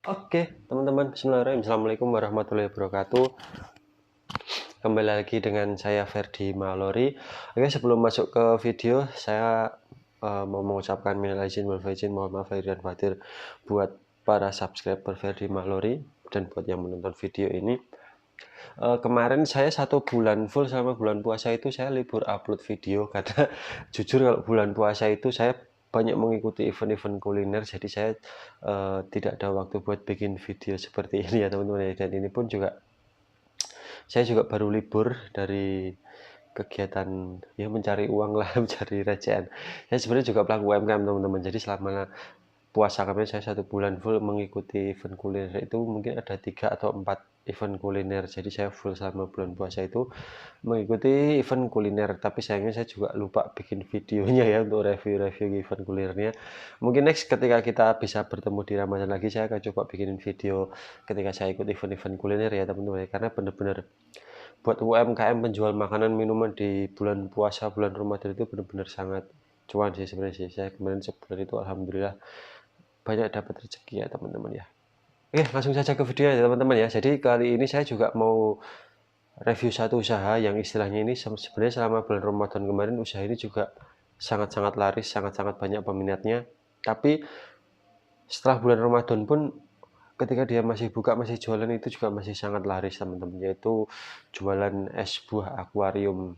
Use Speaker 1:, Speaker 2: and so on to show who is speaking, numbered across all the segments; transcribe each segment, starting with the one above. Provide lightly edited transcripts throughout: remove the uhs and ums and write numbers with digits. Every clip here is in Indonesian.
Speaker 1: Oke, teman-teman, bismillahirrahmanirrahim. Assalamualaikum warahmatullahi wabarakatuh. Kembali lagi dengan saya Ferdi Malori. Oke, sebelum masuk ke video, saya mau mengucapkan minal aidin wal faizin, mohon maaf lahir dan batin buat para subscriber Ferdi Malori dan buat yang menonton video ini. Kemarin saya 1 bulan full selama bulan puasa itu saya libur upload video karena jujur kalau bulan puasa itu saya banyak mengikuti event-event kuliner, jadi saya tidak ada waktu buat bikin video seperti ini ya teman-teman. Dan ini pun juga saya juga baru libur dari kegiatan ya mencari uang lah, mencari recehan. Saya sebenarnya juga pelaku UMKM teman-teman, jadi selama puasa kemarin saya 1 bulan full mengikuti event kuliner itu mungkin ada 3 atau 4 event kuliner. Jadi saya full selama bulan puasa itu mengikuti event kuliner, tapi sayangnya saya juga lupa bikin videonya ya untuk review-review event kulinernya. Mungkin next ketika kita bisa bertemu di Ramadan lagi, saya akan coba bikinin video ketika saya ikut event-event kuliner ya teman-teman, karena bener-bener buat UMKM penjual makanan minuman di bulan puasa, bulan Ramadan itu benar-benar sangat cuan sih sebenarnya sih. Saya kemarin sebulan itu alhamdulillah banyak dapat rezeki ya teman-teman ya. Oke, langsung saja ke video ya teman-teman ya. Jadi kali ini saya juga mau review satu usaha yang istilahnya ini sebenarnya selama bulan Ramadan kemarin usaha ini juga sangat-sangat laris, sangat-sangat banyak peminatnya. Tapi setelah bulan Ramadan pun ketika dia masih buka, masih jualan itu juga masih sangat laris teman-teman, yaitu jualan es buah akuarium.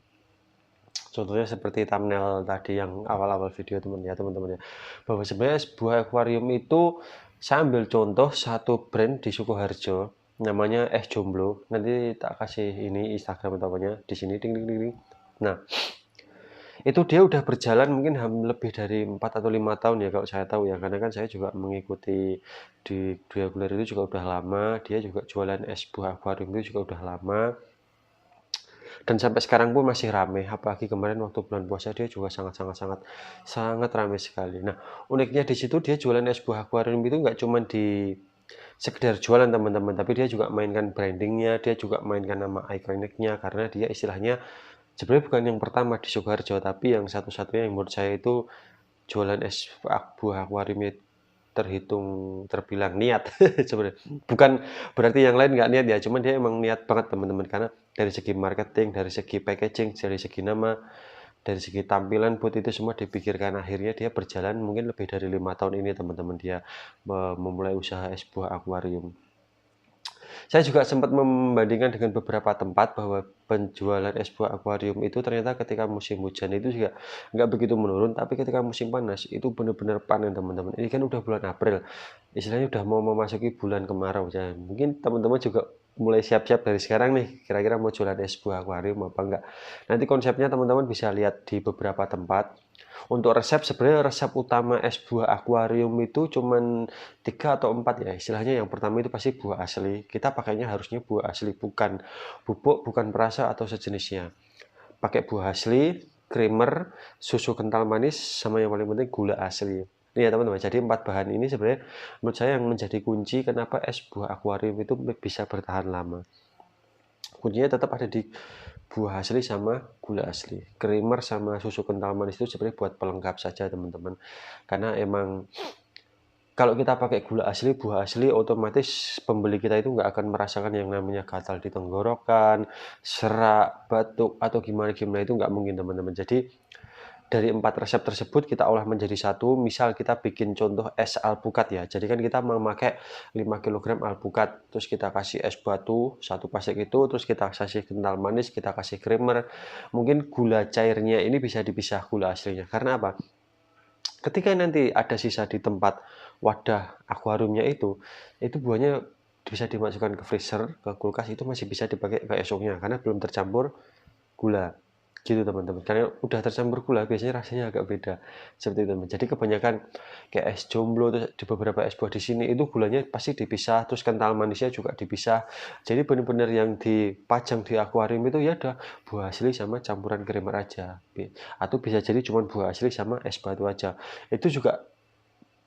Speaker 1: Contohnya seperti thumbnail tadi yang awal-awal video teman-teman ya. Bahwa sebenarnya es buah akuarium itu saya ambil contoh satu brand di Sukoharjo, namanya Es Jomblo. Nanti tak kasih ini Instagram atau apanya di sini ding ding ding ding. Nah, itu dia udah berjalan mungkin lebih dari 4 atau 5 tahun ya kalau saya tahu ya, karena kan saya juga mengikuti di dunia kuliner itu juga udah lama, dia juga jualan es buah akuarium itu juga udah lama. Dan sampai sekarang pun masih ramai, apalagi kemarin waktu bulan puasa dia juga sangat ramai sekali. Nah, uniknya di situ dia jualan es buah akuarium itu nggak cuma di sekedar jualan teman-teman, tapi dia juga mainkan brandingnya, dia juga mainkan nama ikoniknya, karena dia istilahnya sebenarnya bukan yang pertama di Sukoharjo, tapi yang satu-satunya yang menurut saya itu jualan es buah akuarium terhitung terbilang niat sebenarnya. Bukan berarti yang lain nggak niat ya, cuman dia emang niat banget teman-teman, karena dari segi marketing, dari segi packaging, dari segi nama, dari segi tampilan buat itu semua dipikirkan. Akhirnya dia berjalan mungkin lebih dari 5 tahun ini teman-teman, dia memulai usaha es buah akuarium. Saya juga sempat membandingkan dengan beberapa tempat bahwa penjualan es buah akuarium itu ternyata ketika musim hujan itu juga nggak begitu menurun, tapi ketika musim panas itu benar-benar panen teman-teman. Ini kan udah bulan April, istilahnya udah mau memasuki bulan kemarau ya. Mungkin teman-teman juga mulai siap-siap dari sekarang nih, kira-kira mau jualan es buah akuarium apa enggak. Nanti konsepnya teman-teman bisa lihat di beberapa tempat. Untuk resep, sebenarnya resep utama es buah akuarium itu cuman 3 atau 4 ya. Istilahnya yang pertama itu pasti buah asli. Kita pakainya harusnya buah asli, bukan bubuk, bukan perasa atau sejenisnya. Pakai buah asli, creamer, susu kental manis, sama yang paling penting gula asli. Ini ya teman-teman, jadi 4 bahan ini sebenarnya menurut saya yang menjadi kunci kenapa es buah akuarium itu bisa bertahan lama. Kuncinya tetap ada di buah asli sama gula asli. Creamer sama susu kental manis itu sebenarnya buat pelengkap saja teman-teman. Karena emang kalau kita pakai gula asli, buah asli, otomatis pembeli kita itu nggak akan merasakan yang namanya gatal di tenggorokan, serak, batuk, atau gimana-gimana itu nggak mungkin teman-teman. Jadi dari 4 resep tersebut kita olah menjadi satu. Misal kita bikin contoh es alpukat ya. Jadi kan kita memakai 5 kg alpukat, terus kita kasih es batu, 1 pasek itu, terus kita kasih kental manis, kita kasih creamer. Mungkin gula cairnya ini bisa dipisah gula aslinya. Karena apa? Ketika nanti ada sisa di tempat wadah akuariumnya itu buahnya bisa dimasukkan ke freezer, ke kulkas, itu masih bisa dipakai keesoknya karena belum tercampur gula. Gitu teman-teman. Karena udah tercampur gula biasanya rasanya agak beda. Seperti itu teman. Jadi kebanyakan kayak es jomblo terus di beberapa es buah di sini itu gulanya pasti dipisah, terus kental manisnya juga dipisah. Jadi benar-benar yang dipajang di akuarium itu ya udah buah asli sama campuran creamer aja. Atau bisa jadi cuma buah asli sama es batu aja. Itu juga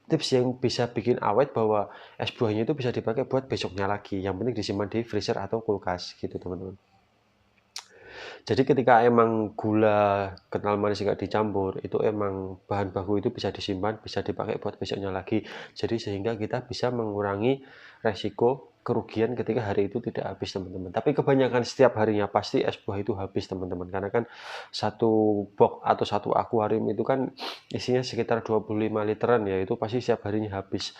Speaker 1: tips yang bisa bikin awet bahwa es buahnya itu bisa dipakai buat besoknya lagi. Yang penting disimpan di freezer atau kulkas gitu teman-teman. Jadi ketika emang gula kental manis nggak dicampur, itu emang bahan baku itu bisa disimpan, bisa dipakai buat besoknya lagi. Jadi sehingga kita bisa mengurangi resiko kerugian ketika hari itu tidak habis teman-teman. Tapi kebanyakan setiap harinya pasti es buah itu habis teman-teman. Karena kan satu box atau satu akuarium itu kan isinya sekitar 25 literan ya, itu pasti setiap harinya habis.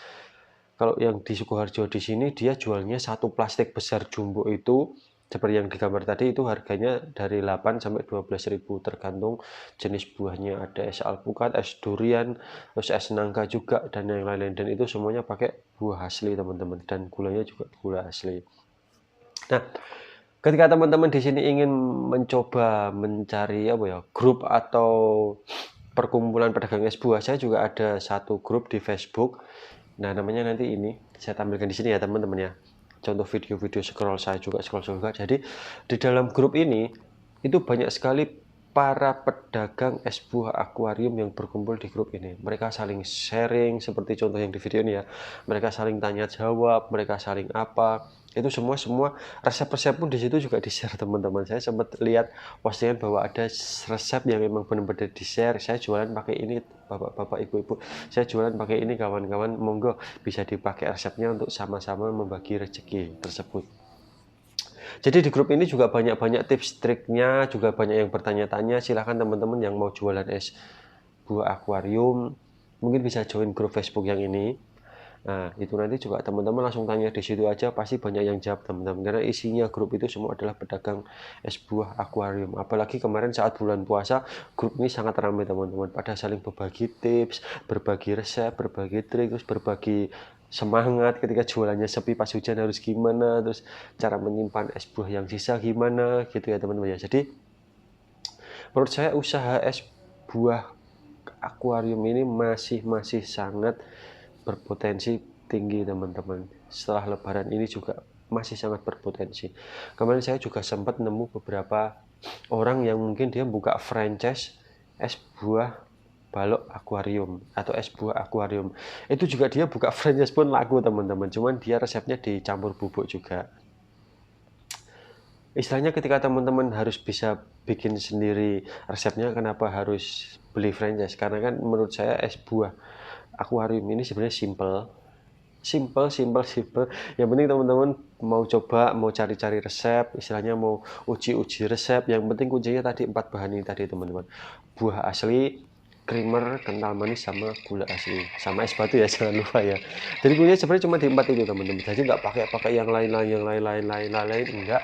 Speaker 1: Kalau yang di Sukoharjo di sini dia jualnya satu plastik besar jumbo itu seperti yang di gambar tadi itu harganya dari 8 sampai 12.000 tergantung jenis buahnya. Ada es alpukat, es durian, terus es nangka juga dan yang lain-lain, dan itu semuanya pakai buah asli teman-teman, dan gulanya juga gula asli. Nah, ketika teman-teman di sini ingin mencoba mencari grup atau perkumpulan pedagang es buah, saya juga ada satu grup di Facebook. Nah, namanya nanti ini saya tampilkan di sini ya teman-teman ya. Contoh video-video scroll saya juga. Jadi di dalam grup ini itu banyak sekali para pedagang es buah akuarium yang berkumpul di grup ini. Mereka saling sharing seperti contoh yang di video ini ya. Mereka saling tanya jawab, mereka saling apa. Itu semua resep-resep pun di situ juga di-share teman-teman. Saya sempat lihat postingan bahwa ada resep yang memang benar-benar di-share. Saya jualan pakai ini, bapak-bapak, ibu-ibu. Saya jualan pakai ini, kawan-kawan. Monggo bisa dipakai resepnya untuk sama-sama membagi rezeki tersebut. Jadi di grup ini juga banyak-banyak tips triknya, juga banyak yang bertanya-tanya. Silahkan teman-teman yang mau jualan es buah akuarium, mungkin bisa join grup Facebook yang ini. Nah, itu nanti juga teman-teman langsung tanya di situ aja, pasti banyak yang jawab teman-teman. Karena isinya grup itu semua adalah pedagang es buah akuarium. Apalagi kemarin saat bulan puasa, grup ini sangat ramai teman-teman. Pada saling berbagi tips, berbagi resep, berbagi trik, terus berbagi semangat ketika jualannya sepi pas hujan harus gimana, terus cara menyimpan es buah yang sisa gimana gitu ya teman-teman ya. Jadi menurut saya usaha es buah akuarium ini masih sangat berpotensi tinggi teman-teman. Setelah lebaran ini juga masih sangat berpotensi. Kemarin saya juga sempat nemu beberapa orang yang mungkin dia buka franchise es buah balok akuarium atau es buah akuarium. Itu juga dia buka franchise pun laku teman-teman. Cuman dia resepnya dicampur bubuk juga. Istilahnya ketika teman-teman harus bisa bikin sendiri resepnya, kenapa harus beli franchise? Karena kan menurut saya es buah akuarium ini sebenarnya simple. Yang penting teman-teman mau coba, mau cari-cari resep, istilahnya mau uji resep. Yang penting kuncinya tadi 4 bahan ini tadi teman-teman. Buah asli, creamer, kental manis, sama gula asli, sama es batu ya, jangan lupa ya. Jadi kuncinya sebenarnya cuma di 4 itu teman-teman. Jadi nggak pakai yang lain-lain, enggak.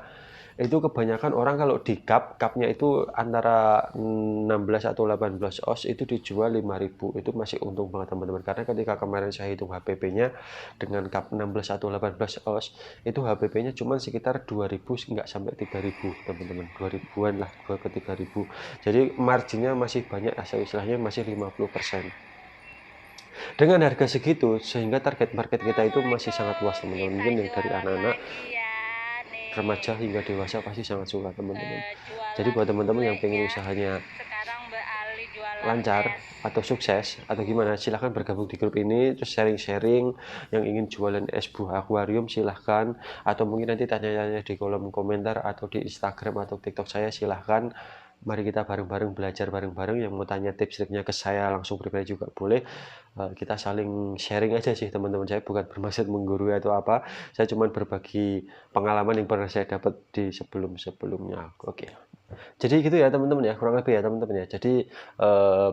Speaker 1: Itu kebanyakan orang kalau di cupnya itu antara 16 atau 18 oz itu dijual 5.000. Itu masih untung banget teman-teman, karena ketika kemarin saya hitung HPP-nya dengan cup 16 atau 18 oz itu HPP-nya cuma sekitar 2.000, nggak sampai 3.000 teman-teman, 2.000-an lah, 2 ke 3.000. Jadi marginnya masih banyak, asal istilahnya masih 50%. Dengan harga segitu sehingga target market kita itu masih sangat luas teman-teman. Mungkin yang dari anak-anak, remaja hingga dewasa pasti sangat suka teman-teman. Jadi buat teman-teman yang pengen usahanya lancar atau sukses atau gimana, silahkan bergabung di grup ini, terus sharing-sharing. Yang ingin jualan es buah akuarium silahkan, atau mungkin nanti tanya-tanya di kolom komentar atau di Instagram atau TikTok saya, silahkan. Mari kita bareng-bareng belajar bareng-bareng. Yang mau tanya tips-triknya ke saya langsung pribadi juga boleh. Kita saling sharing aja sih teman-teman. Saya bukan bermaksud menggurui atau apa, saya cuma berbagi pengalaman yang pernah saya dapat di sebelum-sebelumnya. Oke. Jadi gitu ya teman-teman ya, kurang lebih ya teman-teman ya. Jadi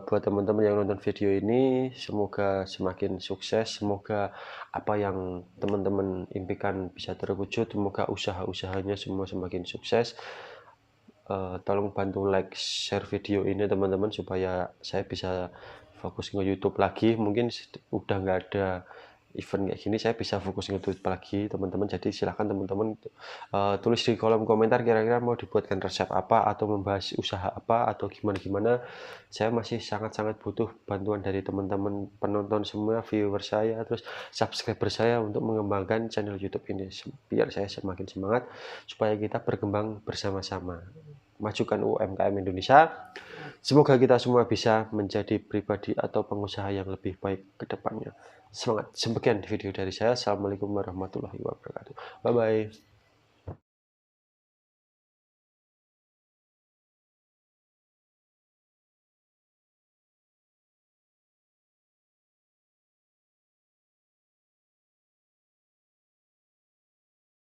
Speaker 1: buat teman-teman yang nonton video ini, semoga semakin sukses, semoga apa yang teman-teman impikan bisa terwujud, semoga usaha-usahanya semua semakin sukses. Tolong bantu like, share video ini teman-teman, supaya saya bisa fokus ke YouTube lagi. Mungkin udah nggak ada event kayak gini, saya bisa fokus ke YouTube lagi teman-teman. Jadi silahkan teman-teman tulis di kolom komentar kira-kira mau dibuatkan resep apa atau membahas usaha apa atau gimana. Saya masih sangat-sangat butuh bantuan dari teman-teman penonton semua, viewer saya, terus subscriber saya untuk mengembangkan channel YouTube ini, biar saya semakin semangat supaya kita berkembang bersama-sama, majukan UMKM Indonesia. Semoga kita semua bisa menjadi pribadi atau pengusaha yang lebih baik ke depannya. Semangat. Sekian video dari saya. Assalamualaikum warahmatullahi wabarakatuh. Bye-bye.